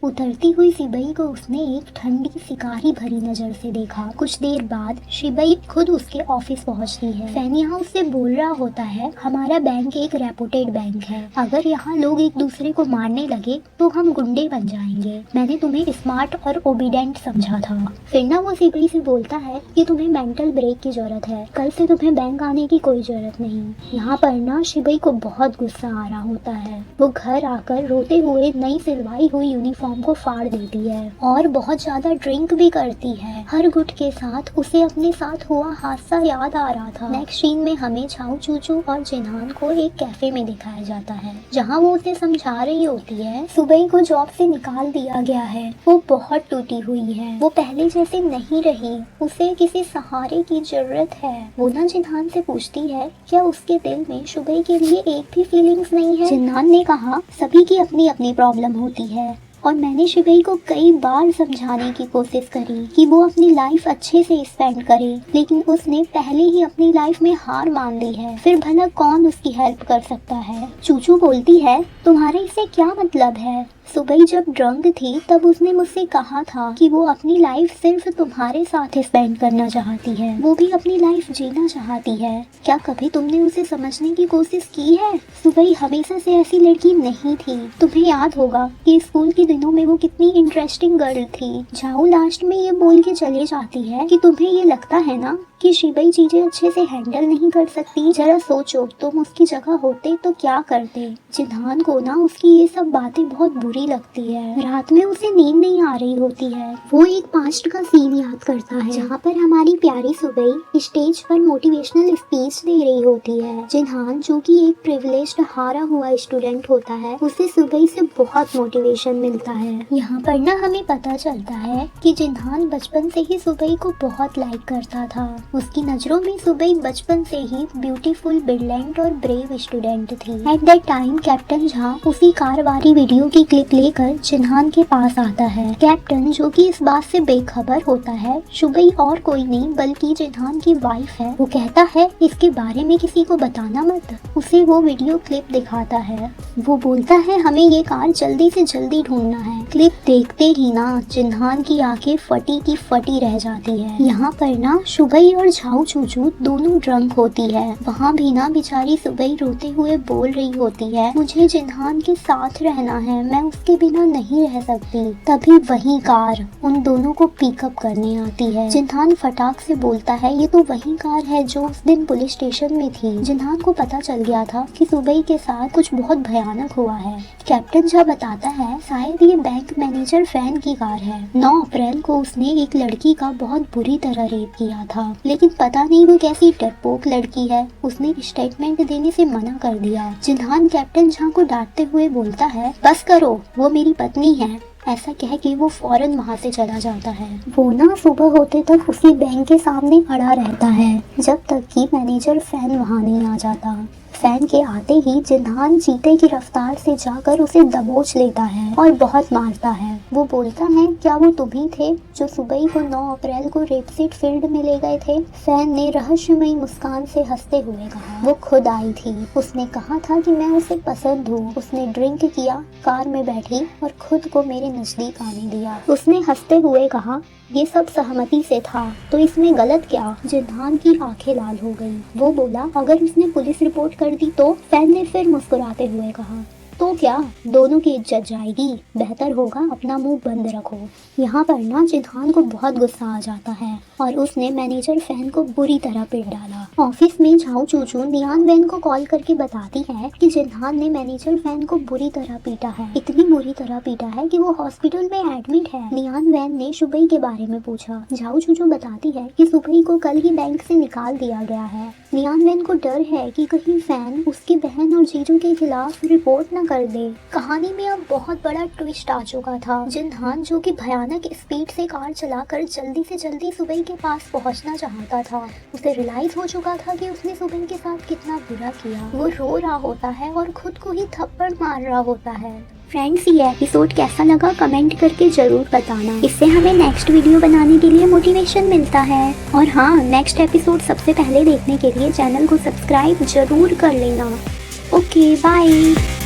उतरती हुई शिबई को उसने एक ठंडी शिकारी भरी नजर से देखा। कुछ देर बाद शिबई खुद उसके ऑफिस पहुंचती है। फैन यहाँ उससे बोल रहा होता है, हमारा बैंक एक रेपुटेड बैंक है, अगर यहाँ लोग एक दूसरे को मारने लगे तो हम गुंडे बन जाएंगे। मैंने तुम्हें स्मार्ट और ओबीडेंट समझा था। फिर ना वो शिबई से बोलता है कि तुम्हें मेंटल ब्रेक की जरूरत है, कल से तुम्हें बैंक आने की कोई जरूरत नहीं। यहाँ पर ना शिबई को बहुत गुस्सा आ रहा होता है। वो घर आकर रोते हुए नई सिलवाई हुई यूनिफॉर्म को फाड़ देती है और बहुत ज्यादा ड्रिंक भी करती है। हर गुट के साथ उसे अपने साथ हुआ हादसा याद आ रहा था। नेक्स्ट सीन में हमें छाऊ चूचू और जिन्हान को एक कैफे में दिखाया जाता है, जहाँ वो उसे समझा रही होती है शिबई को जॉब से निकाल दिया गया है, वो बहुत टूटी हुई है, वो पहले जैसे नहीं रही, उसे किसी सहारे की जरूरत है। वो ना जिन्हान से पूछती है क्या उसके दिल में शिबई के लिए एक भी फीलिंग्स नहीं है। जिन्हान ने कहा सभी की अपनी अपनी प्रॉब्लम होती है और मैंने शिबई को कई बार समझाने की कोशिश करी कि वो अपनी लाइफ अच्छे से स्पेंड करे, लेकिन उसने पहले ही अपनी लाइफ में हार मान ली है, फिर भला कौन उसकी हेल्प कर सकता है। चूचू बोलती है तुम्हारे इससे क्या मतलब है, शिबई जब ड्रंक थी तब उसने मुझसे कहा था कि वो अपनी लाइफ सिर्फ तुम्हारे साथ स्पेंड करना चाहती है, वो भी अपनी लाइफ जीना चाहती है। क्या कभी तुमने उसे समझने की कोशिश की है? शिबई हमेशा से ऐसी लड़की नहीं थी। तुम्हें याद होगा कि स्कूल के दिनों में वो कितनी इंटरेस्टिंग गर्ल थी। झाऊ लास्ट में ये बोल के चले जाती है कि तुम्हें ये लगता है ना कि शिबई चीजें अच्छे से हैंडल नहीं कर सकती। जरा सोचो तुम उसकी जगह होते तो क्या करते। जिन्हान को ना उसकी ये सब बातें बहुत बुरी लगती है। रात में उसे नींद नहीं आ रही होती है। वो एक पास्ट का सीन याद करता है जहाँ पर हमारी प्यारी शिबई स्टेज पर मोटिवेशनल स्पीच दे रही होती है। जिन्हान जो कि एक प्रिविलेज्ड हारा हुआ स्टूडेंट होता है, उसे शिबई से बहुत मोटिवेशन मिलता है। यहाँ पर ना हमें पता चलता है कि जिन्हान बचपन से ही शिबई को बहुत लाइक करता था। उसकी नजरों में शिबई बचपन से ही ब्यूटीफुल, ब्रिलियंट और ब्रेव स्टूडेंट थी। At that time captain Jha उसी कार वाली वीडियो की क्लिप लेकर जिन्हान के पास आता है। कैप्टन जो कि इस बात से बेखबर होता है शिबई और कोई नहीं बल्कि जिन्हान की वाइफ है, वो कहता है इसके बारे में किसी को बताना मत। उसे वो वीडियो क्लिप दिखाता है। वो बोलता है हमें ये कार जल्दी से जल्दी ढूंढना है। क्लिप देखते ही ना जिन्हान की आंखें फटी की फटी रह जाती है। यहाँ पर ना शिबई और झाऊ चूचू दोनों ड्रंक होती है। वहाँ भी ना बेचारी शिबई रोते हुए बोल रही होती है मुझे जिन्हान के साथ रहना है, मैं उसके बिना नहीं रह सकती। तभी वही कार उन दोनों को पिकअप करने आती है। जिन्हान फटाक से बोलता है ये तो वही कार है जो उस दिन पुलिस स्टेशन में थी। जिन्हान को पता चल गया था कि शिबई के साथ कुछ बहुत भयानक हुआ है। कैप्टन झा बताता है शायद ये बैंक मैनेजर फैन की कार है। 9 अप्रैल को उसने एक लड़की का बहुत बुरी तरह रेप किया था, लेकिन पता नहीं वो कैसी डरपोक लड़की है, उसने स्टेटमेंट देने से मना कर दिया। जिन्हान कैप्टन झा को डांटते हुए बोलता है बस करो, वो मेरी पत्नी है। ऐसा कह के वो फौरन वहाँ से चला जाता है। वो ना सुबह होते तक उसी बैंक के सामने खड़ा रहता है जब तक कि मैनेजर फैन वहाँ नहीं आ जाता। फैन के आते ही जिन्हान चीते की रफ्तार से जाकर उसे दबोच लेता है और बहुत मारता है। वो बोलता है क्या वो तुम ही थे जो शिबई को 9 अप्रैल को रेपसीड फील्ड में ले गए थे? फैन ने रहस्यमयी मुस्कान से हंसते हुए कहा वो खुद आई थी, उसने कहा था कि मैं उसे पसंद हूँ, उसने ड्रिंक किया, कार में बैठी और खुद को मेरे नजदीक आने दिया। उसने हंसते हुए कहा ये सब सहमति से था तो इसमें गलत क्या? जिन्हान की आंखें लाल हो गई। वो बोला अगर उसने पुलिस रिपोर्ट कर दी तो? फैन ने फिर मुस्कुराते हुए कहा तो क्या, दोनों की इज्जत जाएगी, बेहतर होगा अपना मुंह बंद रखो। यहाँ पर ना जिन्हान को बहुत गुस्सा आ जाता है और उसने मैनेजर फैन को बुरी तरह पीट डाला। ऑफिस में झाऊ चूचू नियान वैन को कॉल करके बताती है कि जिन्हान ने मैनेजर फैन को बुरी तरह पीटा है, इतनी बुरी तरह पीटा है कि वो हॉस्पिटल में एडमिट है। नियान वैन ने शिबई के बारे में पूछा। झाऊ चूचू बताती है कि शिबई को कल ही बैंक से निकाल दिया गया है। नियान वैन को डर है कि कहीं फैन उसकी बहन और जीजू के खिलाफ रिपोर्ट न कर दे। कहानी में अब बहुत बड़ा ट्विस्ट आ चुका था। जिन्हान जो कि भयानक स्पीड से कार चलाकर जल्दी से जल्दी शिबई के पास पहुंचना चाहता था, उसे रियलाइज हो चुका था कि उसने शिबई के साथ कितना बुरा किया। वो रो रहा होता है और खुद को ही थप्पड़ मार रहा होता है। फ्रेंड्स ये एपिसोड कैसा लगा कमेंट करके जरूर बताना, इससे हमें नेक्स्ट वीडियो बनाने के लिए मोटिवेशन मिलता है। और हाँ, नेक्स्ट एपिसोड सबसे पहले देखने के लिए चैनल को सब्सक्राइब जरूर कर लेना। Okay bye.